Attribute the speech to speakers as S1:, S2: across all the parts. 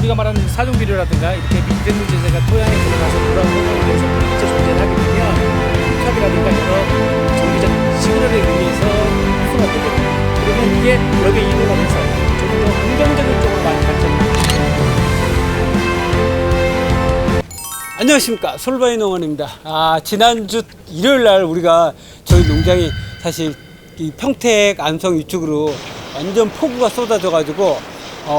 S1: 우리가 말하는 사종 비료라든가 이렇게 미생물 제제가 토양에 들어가서 돌아오는 데서 물질 존재를 하게 되면 흡착이라든가 여러 정기적 시그널에 의해서 수가 되거든요. 그러면 이게 여기에 이동을 해서 좀 더 긍정적인 쪽으로 많이 발전합니다.
S2: 안녕하십니까, 솔바이 농원입니다. 지난주 일요일 날 우리가 저희 농장이 사실 이 평택 안성 이쪽으로 완전 폭우가 쏟아져 가지고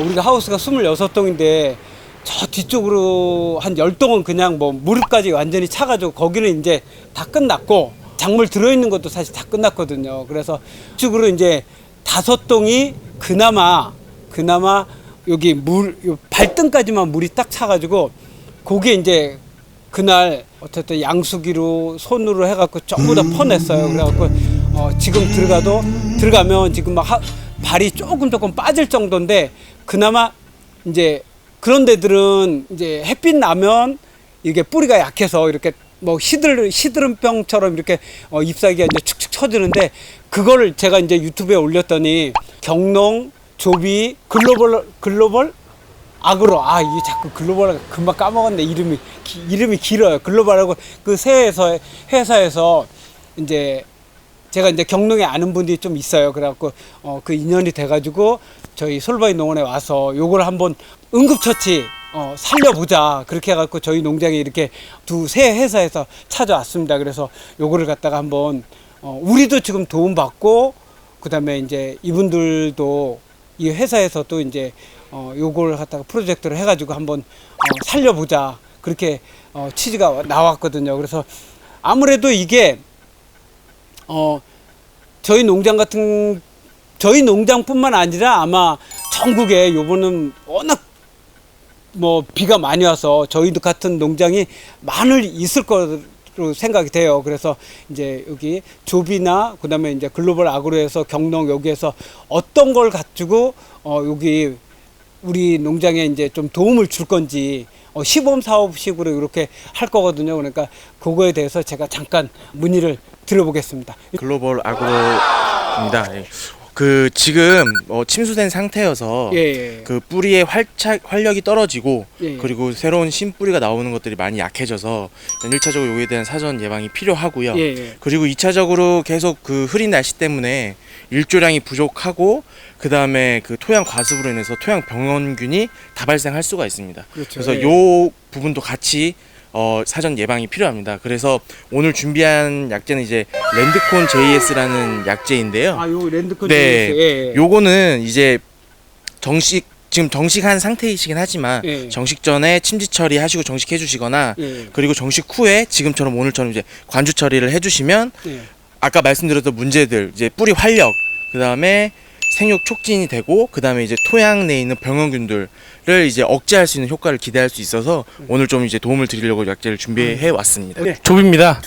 S2: 우리가 하우스가 26동인데 저 뒤쪽으로 한 10동은 그냥 뭐 무릎까지 완전히 차가지고 거기는 이제 다 끝났고 작물 들어있는 것도 사실 다 끝났거든요. 그래서 이쪽으로 이제 5동이 그나마 여기 요 발등까지만 물이 딱 차가지고 거기에 이제 그날 어쨌든 양수기로 손으로 해갖고 전부 다 퍼냈어요. 그래갖고 지금 들어가면 지금 막 발이 조금 빠질 정도인데 그나마 이제 그런 데들은 이제 햇빛 나면 이게 뿌리가 약해서 이렇게 뭐 시드름병처럼 이렇게 잎사귀가 이제 축축 처지는데 그거를 제가 이제 유튜브에 올렸더니 경농, 조비, 글로벌 아그로 이게 자꾸 글로벌 금방 까먹었네. 이름이 길어요. 글로벌하고 그 회사에서 이제 제가 이제 경농에 아는 분들이 좀 있어요. 그래갖고 그 인연이 돼가지고 저희 솔바이 농원에 와서 요걸 한번 응급처치 살려보자. 그렇게 해갖고 저희 농장에 이렇게 새 회사에서 찾아왔습니다. 그래서 요거를 갖다가 한번 우리도 지금 도움받고 그다음에 이제 이분들도 이 회사에서 또 이제 요걸 갖다가 프로젝트를 해가지고 한번 살려보자. 그렇게 취지가 나왔거든요. 그래서 아무래도 이게 저희 농장뿐만 아니라 아마 전국에 요번은 워낙 뭐 비가 많이 와서 저희도 같은 농장이 많이 있을 거로 생각이 돼요. 그래서 이제 여기 조비나 그다음에 이제 글로벌 아그로에서 경농 여기에서 어떤 걸 가지고 여기 우리 농장에 이제 좀 도움을 줄 건지 시범 사업식으로 이렇게 할 거거든요. 그러니까 그거에 대해서 제가 잠깐 문의를 드려보겠습니다.
S3: 글로벌 아그로입니다. 그 지금 침수된 상태여서 그 뿌리의 활력이 떨어지고 그리고 새로운 신뿌리가 나오는 것들이 많이 약해져서 1차적으로 여기에 대한 사전 예방이 필요하고요. 그리고 2차적으로 계속 그 흐린 날씨 때문에 일조량이 부족하고 그 다음에 그 토양 과습으로 인해서 토양 병원균이 다발생할 수가 있습니다. 그렇죠. 그래서 요 부분도 같이 사전 예방이 필요합니다. 그래서 오늘 준비한 약재는 이제 랜드콘 JS라는 약재인데요.
S2: 요 랜드콘
S3: JS. 요거는 이제 지금 정식한 상태이시긴 하지만 정식 전에 침지 처리하시고 정식해 주시거나 그리고 정식 후에 지금처럼 오늘처럼 이제 관주 처리를 해 주시면 아까 말씀드렸던 문제들 이제 뿌리 활력 그다음에 생육 촉진이 되고 그다음에 이제 토양 내에 있는 병원균들을 이제 억제할 수 있는 효과를 기대할 수 있어서 오늘 좀 이제 도움을 드리려고 약재를 준비해 왔습니다.
S1: 조비입니다.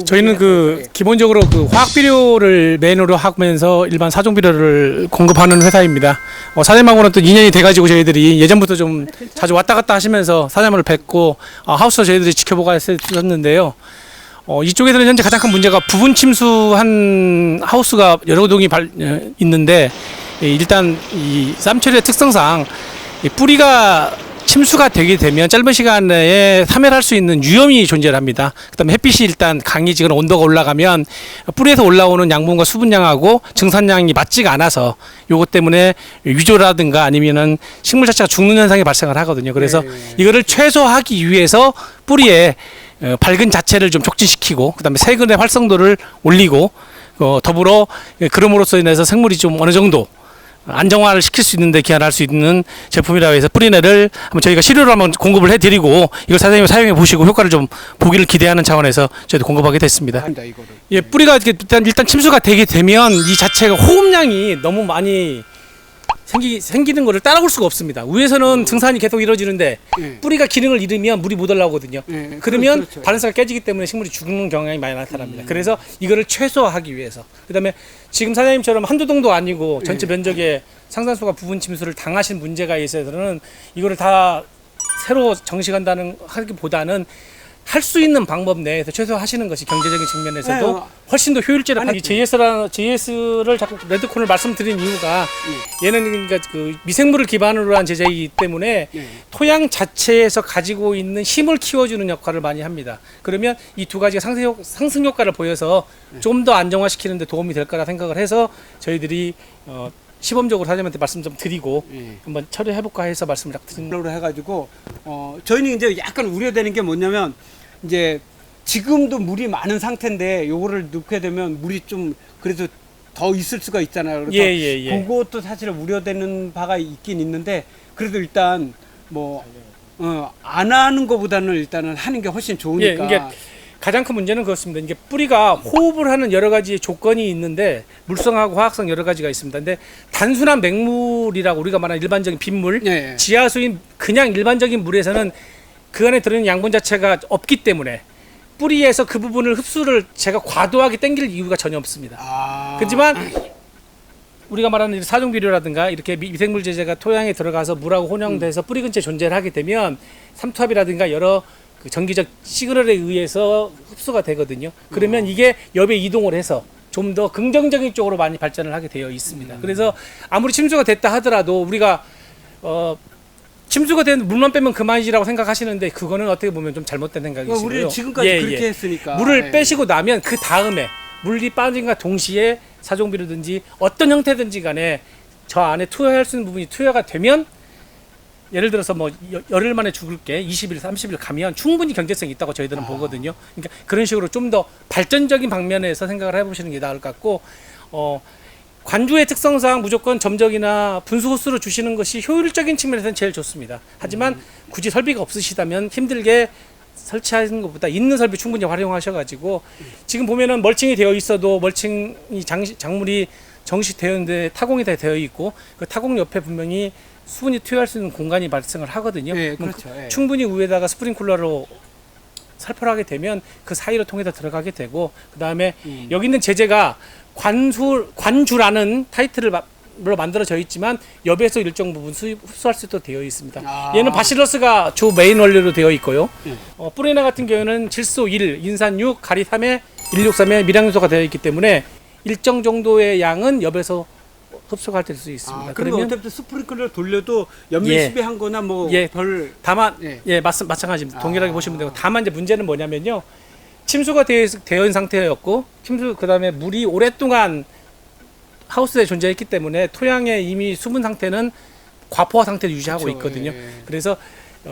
S1: 저희는 기본적으로 그 화학 비료를 메인으로 하면서 일반 사종 비료를 공급하는 회사입니다. 사장님하고는 또 인연이 돼가지고 저희들이 예전부터 좀 자주 왔다 갔다 하시면서 사장님을 뵙고 하우스 저희들이 지켜보고 했었는데요. 이쪽에서는 현재 가장 큰 문제가 부분 침수한 하우스가 여러 동이 있는데 일단 이 쌈처리의 특성상 뿌리가 침수가 되게 되면 짧은 시간 내에 사멸할 수 있는 위험이 존재합니다. 그다음에 햇빛이 일단 강해지거나 온도가 올라가면 뿌리에서 올라오는 양분과 수분량하고 증산량이 맞지가 않아서 요것 때문에 위조라든가 아니면은 식물 자체가 죽는 현상이 발생을 하거든요. 그래서 이거를 최소화하기 위해서 뿌리에 밝은 자체를 좀 촉진시키고 그다음에 세근의 활성도를 올리고 더불어 그럼으로써 인해서 생물이 좀 어느 정도 안정화를 시킬 수 있는데 기한할 수 있는 제품이라고 해서 뿌리내를 한번 저희가 시료로 한번 공급을 해드리고 이걸 사장님이 사용해 보시고 효과를 좀 보기를 기대하는 차원에서 저희도 공급하게 됐습니다. 뿌리가 일단 침수가 되게 되면 이 자체가 호흡량이 너무 많이 생기는 거를 따라올 수가 없습니다. 위에서는 증산이 계속 이루어지는데 뿌리가 기능을 잃으면 물이 못 올라오거든요. 그러면 그렇죠. 밸런스가 깨지기 때문에 식물이 죽는 경향이 많이 나타납니다. 그래서 이거를 최소화하기 위해서 그다음에 지금 사장님처럼 한두 동도 아니고 전체 면적의 상산수가 부분 침수를 당하신 문제가 있어서는 이거를 다 새로 정식한다는 하기보다는 할 수 있는 방법 내에서 최소 하시는 것이 경제적인 측면에서도
S2: 네.
S1: 훨씬 더 효율적이라. JS를 자꾸 레드콘을 말씀드린 이유가 얘는 그러니까 그 미생물을 기반으로 한 제재이기 때문에 토양 자체에서 가지고 있는 힘을 키워주는 역할을 많이 합니다. 그러면 이 두 가지가 상승 효과를 보여서 좀 더 안정화시키는 데 도움이 될 거라 생각을 해서 저희들이 시범적으로 사장님한테 말씀 좀 드리고 한번 처리해볼까 해서 말씀을 딱 드린
S2: 으로 해가지고 저희는 이제 약간 우려되는 게 뭐냐면 이제 지금도 물이 많은 상태인데 요거를 넣게 되면 물이 좀 그래도 더 있을 수가 있잖아요. 그래서 그것도 사실 우려되는 바가 있긴 있는데 그래도 일단 뭐 안 하는 것보다는 일단은 하는 게 훨씬 좋으니까.
S1: 이게 가장 큰 문제는 그렇습니다. 이게 뿌리가 호흡을 하는 여러 가지 조건이 있는데 물성하고 화학성 여러 가지가 있습니다. 근데 단순한 맹물이라고 우리가 말하는 일반적인 빗물, 지하수인 그냥 일반적인 물에서는 그 안에 들어있는 양분 자체가 없기 때문에 뿌리에서 그 부분을 흡수를 제가 과도하게 땡길 이유가 전혀 없습니다. 그렇지만 우리가 말하는 사종 비료라든가 이렇게 미생물 제제가 토양에 들어가서 물하고 혼용돼서 뿌리 근처에 존재를 하게 되면 삼투압이라든가 여러 그 전기적 시그널에 의해서 흡수가 되거든요. 그러면 이게 옆에 이동을 해서 좀 더 긍정적인 쪽으로 많이 발전을 하게 되어 있습니다. 그래서 아무리 침수가 됐다 하더라도 우리가 침수가 된 물만 빼면 그만이라고 생각하시는데 그거는 어떻게 보면 좀 잘못된 생각이시고요.
S2: 우리 지금까지 그렇게 했으니까.
S1: 물을 빼시고 나면 그 다음에 물이 빠진과 동시에 사종비료든지 어떤 형태든지 간에 저 안에 투여할 수 있는 부분이 투여가 되면 예를 들어서 뭐 열흘 만에 죽을 게 20일, 30일 가면 충분히 경제성이 있다고 저희들은 보거든요. 그러니까 그런 식으로 좀 더 발전적인 방면에서 생각을 해보시는 게 나을 것 같고, 관주의 특성상 무조건 점적이나 분수 호스로 주시는 것이 효율적인 측면에서는 제일 좋습니다. 하지만 굳이 설비가 없으시다면 힘들게 설치하는 것보다 있는 설비 충분히 활용하셔가지고 지금 보면은 멀칭이 되어 있어도 멀칭이 작물이 정식되어 있는데 타공이 다 되어 있고 그 타공 옆에 분명히 수분이 투여할 수 있는 공간이 발생을 하거든요.
S2: 그렇죠.
S1: 충분히 위에다가 스프링클러로 살포를 하게 되면 그 사이로 통해서 들어가게 되고 그 다음에 여기 있는 제재가 관주라는 타이틀로 만들어져 있지만 옆에서 일정 부분 흡수할 수 있도록 되어 있습니다. 얘는 바실러스가 주 메인 원료로 되어 있고요. 뿌리나 같은 경우는 질소 1, 인산 6, 가리 3에 163에 미량요소가 되어 있기 때문에 일정 정도의 양은 옆에서 흡수가 될 수 있습니다.
S2: 그러면 어차피 스프링클러를 돌려도 연밀시비한 거나 뭐 별
S1: 다만 마찬가지입니다. 동일하게 보시면 되고 다만 이제 문제는 뭐냐면요. 침수가 되어 있는 상태였고 그다음에 물이 오랫동안 하우스에 존재했기 때문에 토양에 이미 수분 상태는 과포화 상태를 유지하고 있거든요. 그래서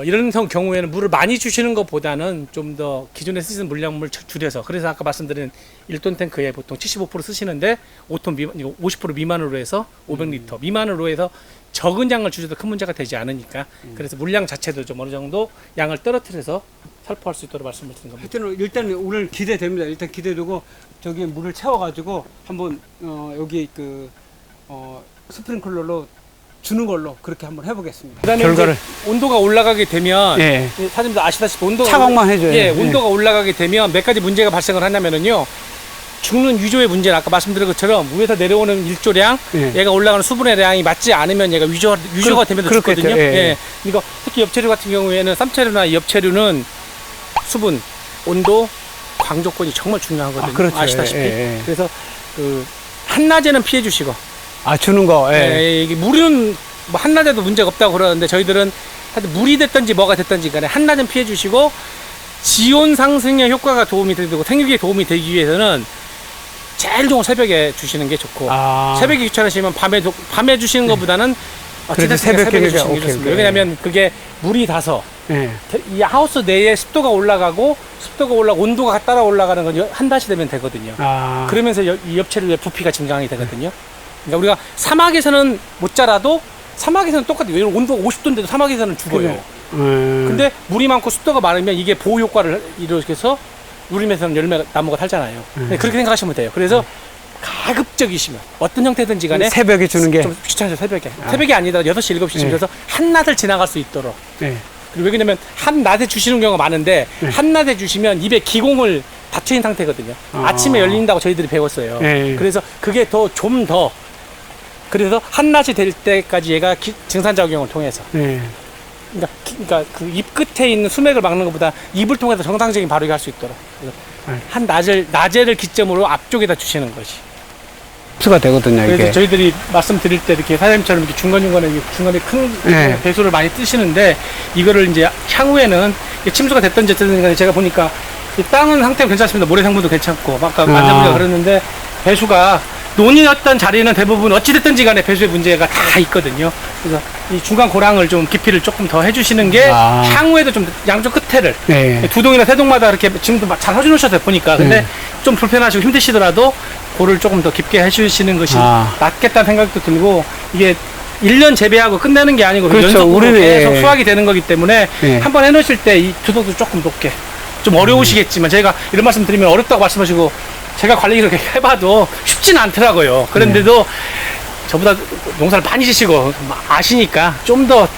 S1: 이런 경우에는 물을 많이 주시는 것보다는 좀 더 기존에 쓰시는 물량물 줄여서 그래서 아까 말씀드린 1톤 탱크에 보통 75% 쓰시는데 5톤 미만, 50% 미만으로 해서 500리터 미만으로 해서 적은 양을 주셔도 큰 문제가 되지 않으니까 그래서 물량 자체도 좀 어느 정도 양을 떨어뜨려서 살포할 수 있도록 말씀을 드린 겁니다.
S2: 하여튼 일단 오늘 기대됩니다. 일단 기대되고 저기 물을 채워가지고 한번 여기 그 스프링클러로 주는 걸로 그렇게 한번 해보겠습니다.
S1: 그다음에 결과를 온도가 올라가게 되면 사장님도 아시다시피 온도가
S2: 차광만 해줘요.
S1: 온도가 올라가게 되면 몇 가지 문제가 발생을 하냐면은요. 죽는 위조의 문제는 아까 말씀드린 것처럼 위에서 내려오는 일조량, 얘가 올라가는 수분의 양이 맞지 않으면 얘가 위조가 되면서 죽거든요. 그러니까 특히 엽채류 같은 경우에는 쌈채류나 엽채류는 수분, 온도, 광조건이 정말 중요하거든요.
S2: 그렇죠.
S1: 아시다시피. 그래서 그 한낮에는 피해 주시고.
S2: 주는 거.
S1: 이게 물은 뭐 한낮에도 문제가 없다고 그러는데 저희들은 하여튼 물이 됐든지 뭐가 됐든지 간에 한낮은 피해 주시고 지온 상승에 효과가 도움이 되고 생육에 도움이 되기 위해서는 제일 좋은 새벽에 주시는 게 좋고 새벽에 귀찮으시면 밤에 주시는 것보다는
S2: 그래도 새벽에 주시는 게 좋습니다.
S1: 왜냐하면 그게 물이 닿아서 이 하우스 내에 습도가 올라가고 온도가 따라 올라가는 건 한낮이 되면 되거든요. 그러면서 이 엽채류의 부피가 증강이 되거든요. 그러니까 우리가 사막에서는 못 자라도 사막에서는 똑같아요. 온도가 50도인데도 사막에서는 죽어요. 근데 물이 많고 습도가 많으면 이게 보호 효과를 일으켜서 누림에서는 열매 나무가 살잖아요. 그렇게 생각하시면 돼요. 그래서 가급적이시면 어떤 형태든지 간에
S2: 새벽에 주는 게
S1: 좀 귀찮죠. 새벽이 아니다 6시 7시쯤 돼서 한낮을 지나갈 수 있도록. 그리고 왜냐면 한낮에 주시는 경우가 많은데 한낮에 주시면 입에 기공을 닫혀있는 상태거든요. 아침에 열린다고 저희들이 배웠어요. 그래서 그게 좀 더 그래서 한낮이 될 때까지 얘가 증산작용을 통해서 그러니까 그 입 끝에 있는 수맥을 막는 것보다 입을 통해서 정상적인 발육이 할 수 있도록 한 나제를 기점으로 앞쪽에다 주시는 것이.
S2: 흡수가 되거든요,
S1: 그래서
S2: 이게.
S1: 저희들이 말씀드릴 때 이렇게 사장님처럼 이렇게 중간에 큰
S2: 네.
S1: 배수를 많이 뜨시는데 이거를 이제 향후에는 침수가 됐든지 어쨌든 간에 제가 보니까 이 땅은 상태가 괜찮습니다. 모래 성분도 괜찮고 아까 만져보니까 그랬는데 배수가 논이었던 자리는 대부분 어찌됐든지 간에 배수의 문제가 다 있거든요. 그래서 이 중간 고랑을 좀 깊이를 조금 더 해주시는 게 향후에도 좀 양쪽 끝에를
S2: 네.
S1: 두 동이나 세 동마다 이렇게 지금도 잘 해주셨어요 보니까. 근데 좀 불편하시고 힘드시더라도 고를 조금 더 깊게 해주시는 것이 낫겠다는 생각도 들고 이게 1년 재배하고 끝내는 게 아니고
S2: 그렇죠.
S1: 연속으로
S2: 우리는,
S1: 계속
S2: 예.
S1: 수확이 되는 거기 때문에
S2: 예.
S1: 한번 해놓으실 때 이 두도도 조금 높게 좀 어려우시겠지만 제가 이런 말씀 드리면 어렵다고 말씀하시고 제가 관리 이렇게 해봐도 쉽지는 않더라고요. 그런데도 저보다 농사를 많이 지시고 아시니까 좀 더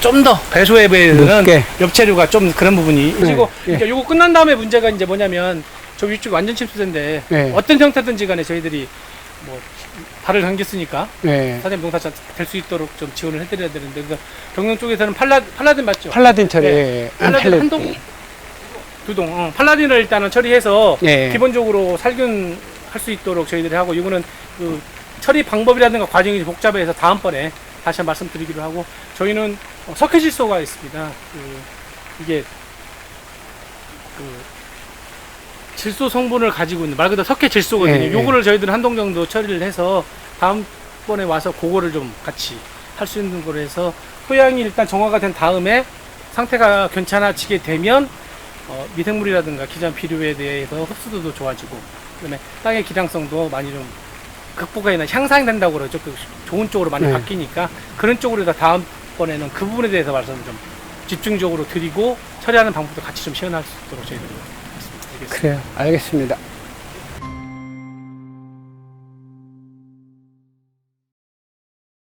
S1: 배수에 비해서는 엽채류가 좀 그런 부분이 그리고
S2: 예.
S1: 요거 끝난 다음에 문제가 이제 뭐냐면 저 위쪽 완전 침수대인데 어떤 형태든지 간에 저희들이 뭐 발을 당겼으니까 사장님 농사 잘 될 수 있도록 좀 지원을 해드려야 되는데 그래서 경영 쪽에서는 팔라딘 맞죠?
S2: 팔라딘 처리.
S1: 팔라딘 한 동? 두 동. 팔라딘을 일단은 처리해서 기본적으로 살균 할 수 있도록 저희들이 하고 이거는 그 처리 방법이라든가 과정이 복잡해서 다음번에 다시 한번 말씀드리기로 하고 저희는 석회질소가 있습니다. 이게 질소 성분을 가지고 있는 말 그대로 석회질소거든요. 요거를 저희들은 한 동 정도 처리를 해서 다음번에 와서 그거를 좀 같이 할 수 있는 거로 해서 토양이 일단 정화가 된 다음에 상태가 괜찮아지게 되면 미생물이라든가 기존 비료에 대해서 흡수도도 좋아지고 그다음에 땅의 기량성도 많이 좀 극복이 아니라 향상이 된다고 그러죠. 그 좋은 쪽으로 많이 바뀌니까 그런 쪽으로 다음번에는 그 부분에 대해서 말씀 좀 집중적으로 드리고 처리하는 방법도 같이 좀 시연할 수 있도록 저희들이 말씀드리겠습니다.
S2: 그래요. 알겠습니다.